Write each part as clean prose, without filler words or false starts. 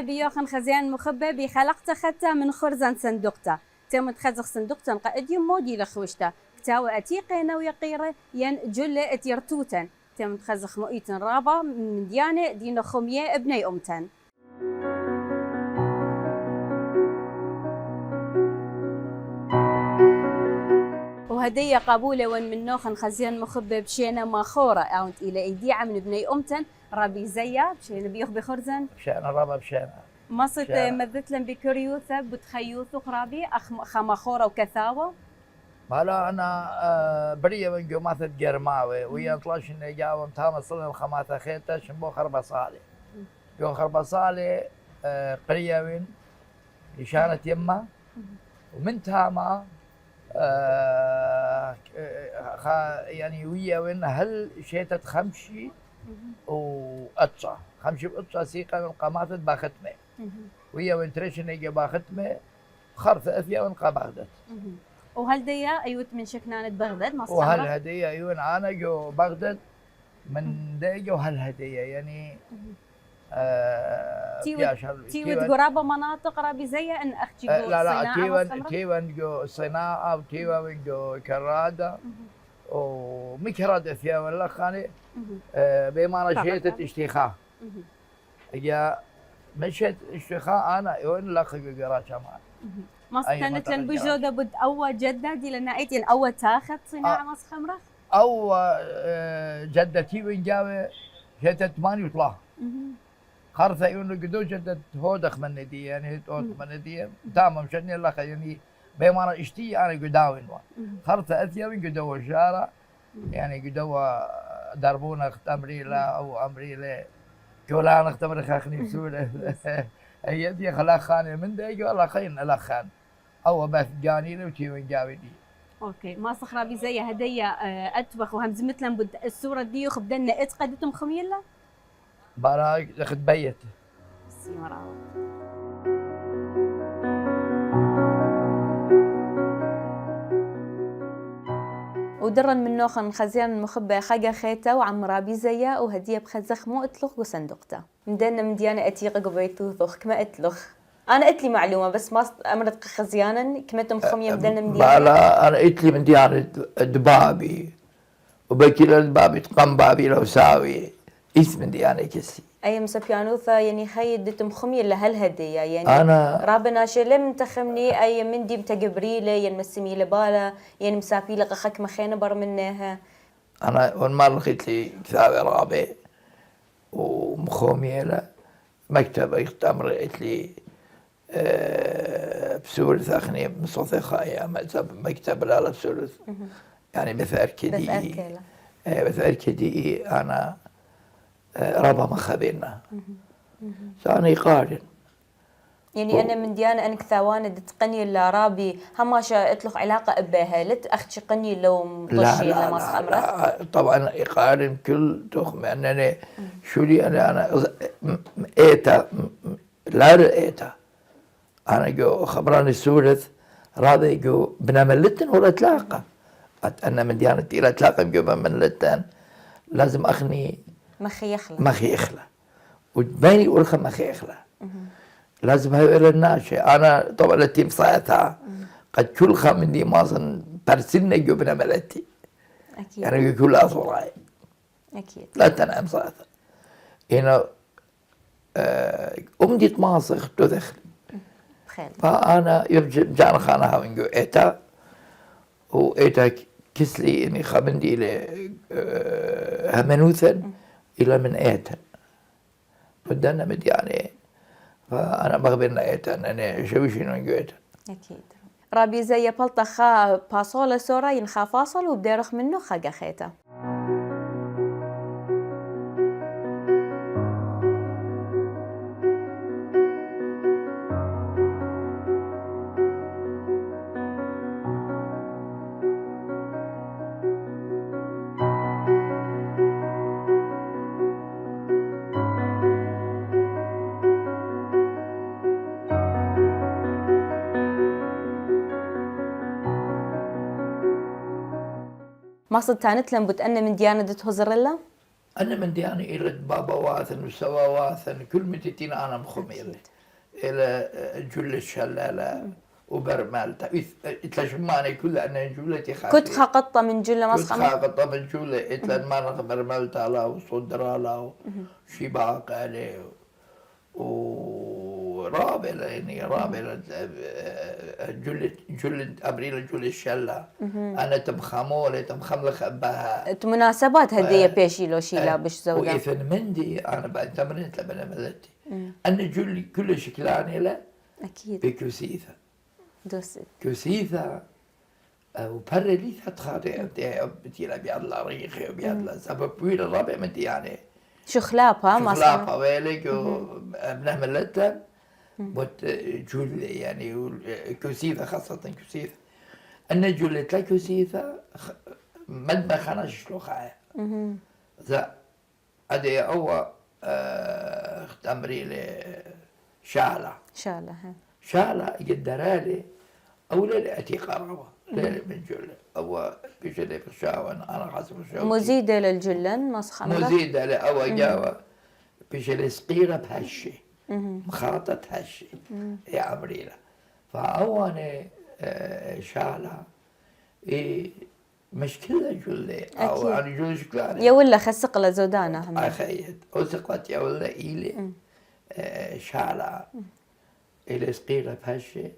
بيوخن خزيان مخبى بخلقته ختا من خرزان صندوقته تم تخزق صندوقتن قد يمودي لخوشته كتاو أتيقينا ويقيرة ين جل أتيرتوتن تم تخزق مؤيتن رابا من ديانة دين خمية ابني أمتن وهدية قبولة وان من نوخن خزيان مخبى بشينا ماخورة أونت إلى إيديعة من ابني أمتن ربي زيا بشينا بيوخ بخرزن بشينا رابا بشينا مصت مذتلن بكريوثة بتخيوث خرابي خماخورة وكثاوة مالا أنا برية من جماثة جرماوي ويا طلاش إني جاوم تام صلنا الخماثة خيتة شنبو خربة صالي يوم خربة صالي قرية من إشانة يمه ومن تاما يعني ويا وين هل شيتت خمشي وقطشة خمشي بقطشة سيقة من قماثة باختمة ويا وين تريشن يجي باختمة خرثة أثيا وين قبغدت وهل ديا أيوت من شكنانة بغداد مصر وهل هدية أيون أنا جو بغداد من ديجا وهل هدية يعني تيوت قرابة مناطق رابي زي أن أختي لا تيوان جو صناعة وتيوان جو كرادة ومكرادة فيها ولا خاني بما شيتت اشتيخا يا مشيت اشتيخا أنا يون لقي قراش أمان مص كانت لن بجودة بد أول جدة دي لنا أيتين أول تاخد صناعة مص خمرة أو جدتي وين جاوي شيتت 8 وطلع خرثة يقولوا قدو جدت هودخ من دي يعني هود من دي تمام مشاني الله يعني بما اشتي انا قداوين خرثة اثيوين قدو الشارع يعني قدو دربونا امريلا او امريلا كولا اختمر خاخني سوله هي دي خلا خاني من دي والله خين لا خان او بس جاني وتي وين جاوي دي اوكي ما صخرة زي هدية اتبخ وهمز مثلا بد الصورة دي وخبدنا اتقدتم خميلة براك اخذ بيت ودرن من نوخن خزيان مخبى خاجة خيتا وعم رابي زيا وهدية بخزخ مو اتلخ وصندوقته مدنا من ديانة اتيقة قبيتوثخ كما اتلخ انا اتلي معلومة بس ما امرت خزيانا كمتم خمية مدنا من ديانة لا انا اتلي من ديانة دبابي وبكيل الدبابي تقم بابي لو ساوي اسم ديانة كسي أي مسبيانوثا يعني خيدتم خمي لهل هدية يعني أنا رابنا شلم تخمني أي من دي متجبريلة ين مسمي لبالا ين مسافي لقخك مخينة بر منها أنا والمرة لقيت لي كتابة رابع ومخومي له مكتب يختمر قلت لي بسورة أخني مصوثي خايا مكتب لا بسورة يعني مثل كدي مثل كدي أنا ربما ما خبرنا ثاني قارن يعني أنا من ديانة أنك ثواني تقني الرابي هماشا اطلق علاقة أباها لت أختي قني لو مطشي لما صخمرة لا طبعا يقارن كل تخم أنني شو لي أنا إيتا لا رأيتا أنا جو خبراني السورث رابي جو بنملتن ولا تلاقى أنا من ديانة إلى تلاقى جو بنملتن لازم أخني مخيخلة وتبيني أولخا مخيخلة لازم هاي إلى الناشئ أنا طبعا التيم صايتها قد كل من دي ماصن برسلنا جبنا ملتي أكيد يعني كل أصوراي أكيد لا تنام صايتها هنا أمدي تماسخ تدخل فأنا يرجع خانها ونجو إيتا وإيتا كسلي إني خمندي إلى همنوثا إلى من إيتا ودنا مد يعني فأنا بخبرنا إيتا أنا شويشي نونجو إيتا أكيد رابي زي بلطة خا باصولة سورة ينخا فاصل وبديرخ منه خاقة خيتا ما صدتانت لم بت أنا من ديانة تهزرلا؟ أنا من ديانة إلى بابا واثن وسوا واثن كل متتين أنا مخميلة إلى جل الشلالة وبرمالتا إتلا شماني كل أنا جولتي خافي كنت خقطة من جلة كنت مسخمة. خاقطة من جولة إتلا المانخ برمالتا لا وصدرا لا وشباق عليه ورابل يعني رابل جل أبريل جل الشلة أنا تمخمولة تمخملخ بها مناسبات هدية بيشي لو شيلا بش زودا. وإذن مندي أنا بعد تمرين لبنا ملتي أنا جل كل شكلاني له أكيد. بكوسيثة دوست. كوسيثة وبرا لي تخاطي بتيلا بيطلع ريخي وبيطلع سبب بويل الرابع مندي يعني شخلابها ما شخلابها ويلك وابنها ملتا بوت جول يعني كوسيثة خاصة كوسيثة أنا جلت لك كوسيثة مد ما خناش شلوخها ذا أدي أول تمري لي شالة شالة قدرالي أولا لأتي قرابة لا من جلة أو بجلة بشاوة أنا حسب شاوة مزيدة للجلن مسخمة مزيدة لأو جاوة بجلة صغيرة بهالشي مخاطة هالشي يا عمريلة فأواني شالة إيه مشكلة جلة أو أنا جل شكلاني يا ولا خسقلة زودانة هم أخيت أوثقت يا ولا إيلي شالة إلى صغيرة بهالشي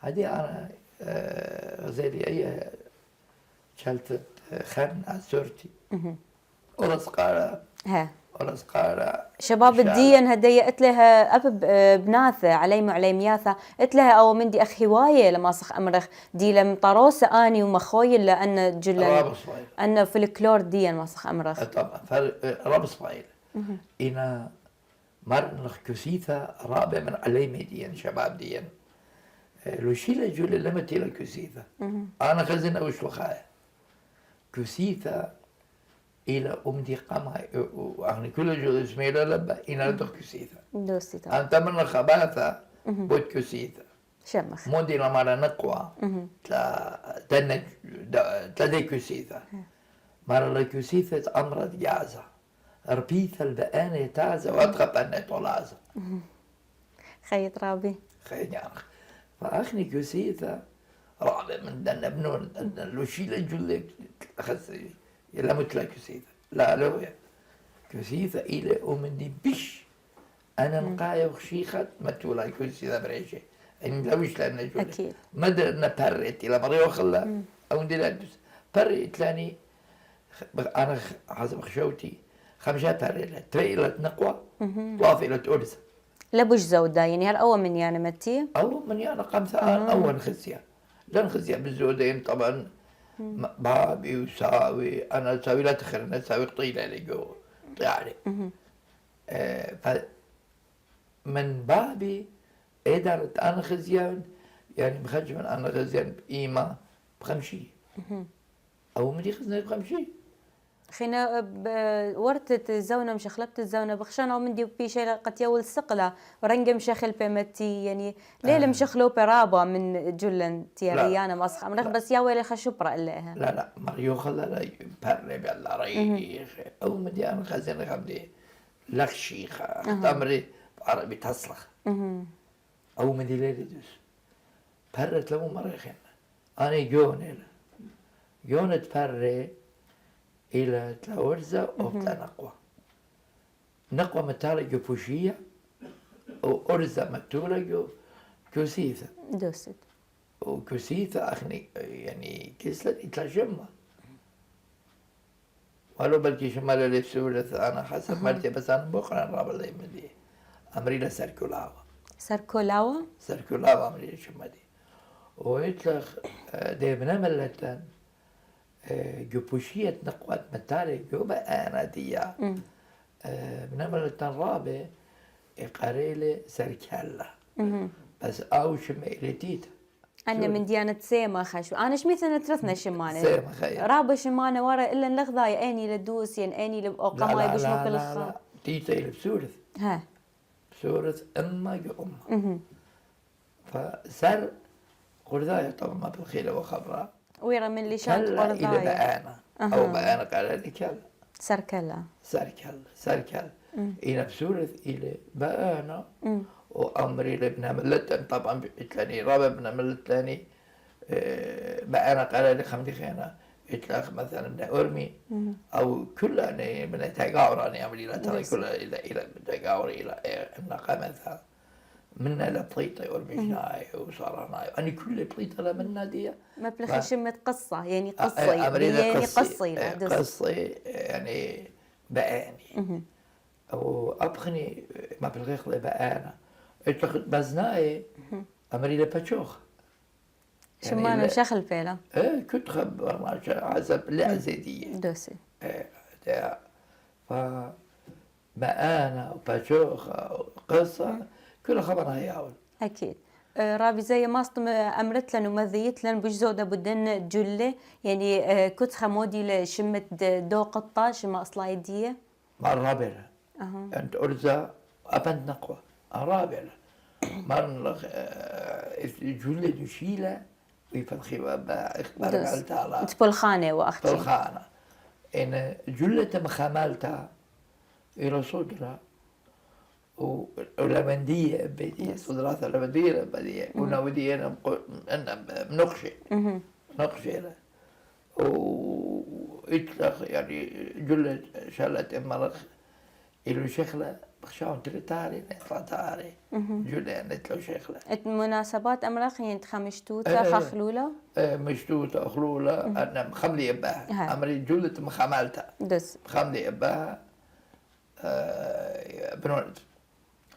هذه أنا غزالي أي شلت خن على صورتي ورزقارة ورزقارة شباب الدين هدية قلت لها أب بناثة عليم عليمياثة قلت لها أو مندي أخ هواية لما صخ أمرخ دي لم طروسة أني ومخويل لأن جلن أن فلكلور دي ما صخ أمرخ طبعا راب صفايل إنا مرنخ كسيثة رابع من عليمي ديان شباب ديان لو شيل جول لما تيلا كسيثة أنا خزنة وش وخايا كسيثة إلى أمدي قمع يعني كل جول اسمه لبا إنا لدخ كسيثة دوستي طبعا أنت من خباثة بود كسيثة شمخ مودي لما نقوى تلا كسيثة مرة كسيثة أمرت جازة ربيث البقانة تازة وأدغب أني طلازة خيط رابي خيط يعني فأخني كسيثة رابع من دنا بنون لو شيل جلك خسي يلا متلا كسيثة لا لو كسيثة إلى ومني بش أنا نقايا وخشيخة ما تولا كسيثة بريشة إن لوش لأن جلك أكيد مدر نبرت إلى مريو خلا أو ندلدس بريت لاني أنا حسب خشوتي خمسة ريلة تريلة نقوى واصلة أرز لبوش زودا يعني هل أول من يعني متي أول من يعني خمسة أول خزية لن خزية بالزودين طبعا بابي وساوي أنا أساوي لا تخر أنا أساوي طيلة لجو يعني من بابي إدارة أنا خزيان يعني بخرج من أنا خزيان بقيمة بخمشي أو مدي خزنة بخمشي خينا ورتت الزونة مشخلبت الزونة بخشانة ومندي بيشي قد يول السقلة ورنجة مشخل بمتي يعني ليلة مشخلو برابا من جلن تياريانا مسخ أمرخ بس يا ويلي خشبرة إليها لا مريو خلا لا برني بالله ريخ أو مدي أنا خزينة خمدي لك شيخة تمري بعربي تصلخ أو مدي ليلة دوس برت لو مريخين أنا جونة بري إلى تلاورزة وبتا نقوى نقوى متالة جو بوشية وأرزة متولة جو كوسيثة دوست وكوسيثة أخني يعني كسلت إتلا شمة ولو بلكي شمال اللي بسورة أنا حسب مرتي بس أنا بكرة الرابع اللي مدي أمريلا سركولاوا أمريلا شمدي ويتلخ دي بنملتن جبوشية نقوة متالي جوبا أنا ديا بنمرة الرابع قريلة سركالة بس أو شميلتيت أنا من ديانة سيما خشو أنا شميثنا ترثنا شمانة سيما خير رابع شمانة ورا إلا نلغضاي أني لدوس ين أني لقماي بشنو كل لا تيتا إلى بسورة ها بسورة أما جو أمها فسر قرذايا طبعا ما بالخيلة وخبرة ويرا من اللي شاط كلا إلى بأنا أو بأنا قال لي كلا سركلا سركل إلى بسورة إلى بأنا وأمري لابن ملتن طبعا إتلاني رابع ابن ملتاني بقى أنا قال لي خمدي خينا إطلاق مثلا أرمي أو كل أنا من تجاور أنا أمري لا ترى كل إلى تجاور إلى النقامة منا لبليطة أرمجناي وصارناي أنا كل بليطة لمنا دي ما بلخ شمة قصة يعني قصة يعني قصي قصي يعني بقاني أو أبخني ما بلغيخ بقانا إطلق بزناي أمري لبتشوخ شو ما أنا شغل فيلا كنت خبر ما عزب لعزيدية دوسي ف بقانا وبتشوخ وقصة كل خبرها هي أول أكيد رابي زي ما استم أمرت لنا ومذيت لنا بجزودة بدن جلة يعني كنت خمودي لشمة دو قطة شما أصلايدية مرابلة أنت أرزا أبنت نقوى مرابلة مرن جلة دشيلة ويفتخي إخبار مالتها تبول خانة وأختي تبول خانة إن جلة مخاملتها إلى صدرها ولمندية بدية صدرات لمندية بدية ونودية منقشة نقشة وإطلق يعني جلة شلت مرخ إلو شخلة بخشاون تريتاري نتراتاري جلة نتلو شخلة مناسبات أمرخ يعني خمشتوتا خخلولة مشتوتا خلولة أنا مخملي إباها أمري جلة مخملتها دس مخملي إباها بنولد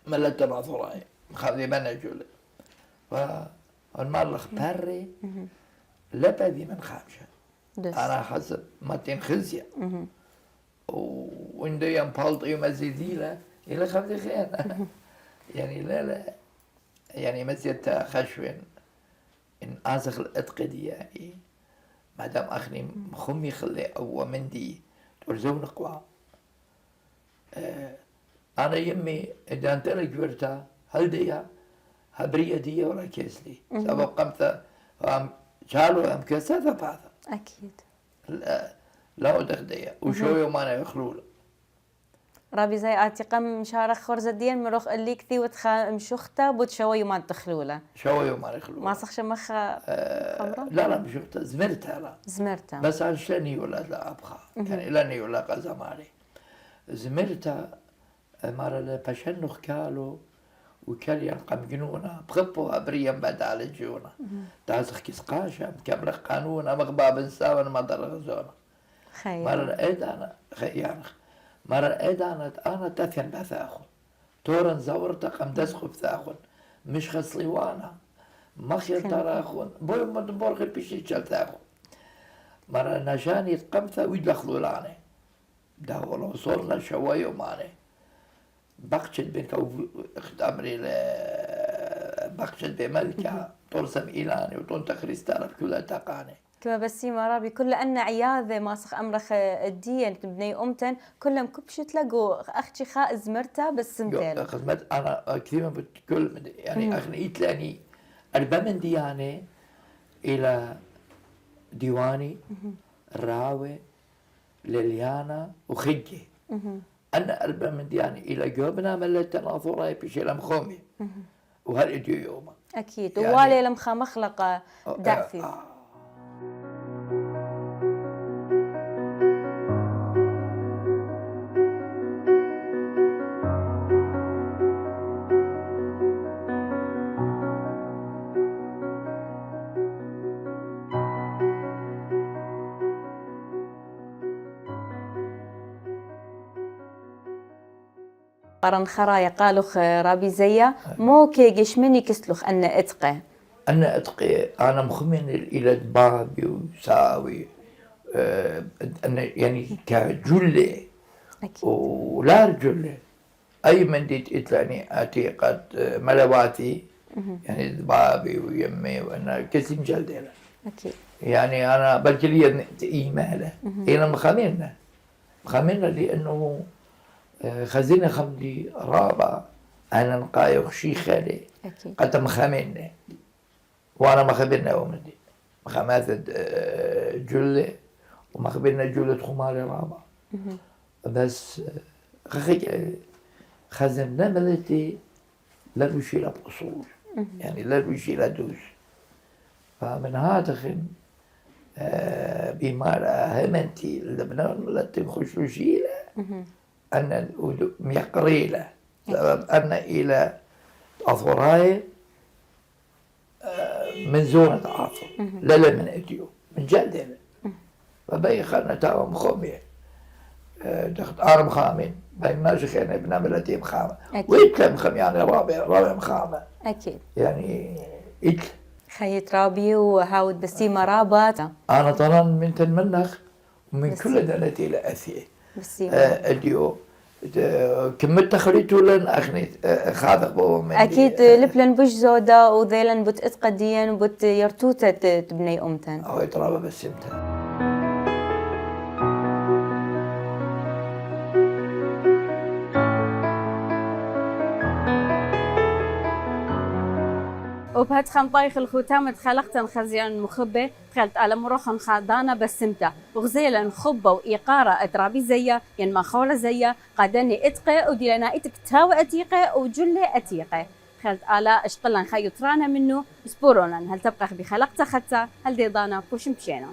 ملت العثراء مخلي بنا جولة والمرلخ باري لبدي من خامشة أنا حسب ماتين خزية وإندو ينبالط يوم الزيديلة إلى خمسة خيانة يعني لا يعني مزيت خشوين إن أزخ الأتقدي يعني ما دام أخني خمي خلي أو مندي ترزون قوا أنا يمي إذا أنت رجورتها هل ديها هبرية دي ولا كيسلي سبب قمت شالوا أم كسرة بعض أكيد لا أدخديها وشو يوم أنا يخلول رابي زي أعتقم مشارخ خرزة دين مروخ اللي كثي وتخا مشوخته بود شوي ما تخلوله شو يوم أنا يخلول ما صخش مخا خمرة لا مشوخته زمرتها لا زمرتها بس عن شلني ولا لا أبخا يعني لاني ولا قزماري زمرتها مرة لبشنخ كالو وكاليان قام جنونا بخبوها بريم بعد على جونا تازخ كسقاشا مكمل قانونا مغباب انساونا ما درغزونا خير مرة ايدانا خيانخ مرة ايدانا انا تثين بثاخن تورن زورتا قام دسخو بثاخن مش خصليوانا ما خير تراخن بوي مدبور غير بيشي تشالتاخن مرة نشاني تقمثا ويدخلوا لاني ده والله صورنا شوية وماني بقشت بينك اخت امري بقشت بملكة ترسم إيلاني وتنت خريستانا بكلها تقاني كما بسيمة رابي كل أن عياذة ما صخ أمرخ الدين تبني أمتن كلهم كبش تلاقوا أختي خاء زمرتها بس سنتين خدمت أنا كثير بتقول يعني أخنيت لاني أربع من ديانة إلى ديواني راوي ليليانا وخجة أنا أربع من دياني إلى جوبنا ملت تناظرها بشي لمخومي وهالإديو يوما أكيد يعني ووالي لمخا مخلقة دعفي قرن خرايا قالوا رابي زيا مو كيجش مني كسلخ أن أتقى أنا أتقى أنا مخمن إلى دبابي وساوي أنا يعني كجلة ولا رجلة أي من ديت إتلاني أتيقت ملواتي يعني دبابي ويمي وأنا كسم جلدة أكيد يعني أنا بلجلية إيمالة أنا مخمنة لأنه خزينة خمدي رابع أنا نقايق شيخة قد مخمنة وأنا مخبرنا ومدي مخمات جلة ومخبرنا جلة خماري رابع بس خزننا ملتي لا نشيل بأصول يعني لا نشيل دوش. فمن هذا خن بمار همنتي لبنان ملتم خشوشيلة أن ميقريلة سبب أن إلى أثوراي من زونة عاصم لا من أديو من جلدنا فبي خلنا تاوم خمية دخت آرم خامين بين ماشي خينا ابن بلدي مخامة ويتلم خم يعني رابع مخامة أكيد يعني إتل خيط رابي وهاود بسيمة رابط أنا طبعا من تنمنخ ومن كل دلتي إلى أثيه بسيمة أديو كملت خريطو لن أخني خاذق بو من أكيد لبلن بوش زودا وذيلن بوت إتقديا وبوت يرتوتة تبني أمتن أو يترابى بسمتها وبهات خنطايخ الختام تخلقت خزيان مخبة خلت على مروخن خادانا بسمته وغزيلا خبة وإيقارة أدرابي زيا ين ما خولة زيا قادني إتقى ودينا إتك تاوى أتيقى وجلة أتيقى خلت على أشقلن خيطرانا منه سبورونا هل تبقى بخلقت ختا هل دي ضانا بوش مشينا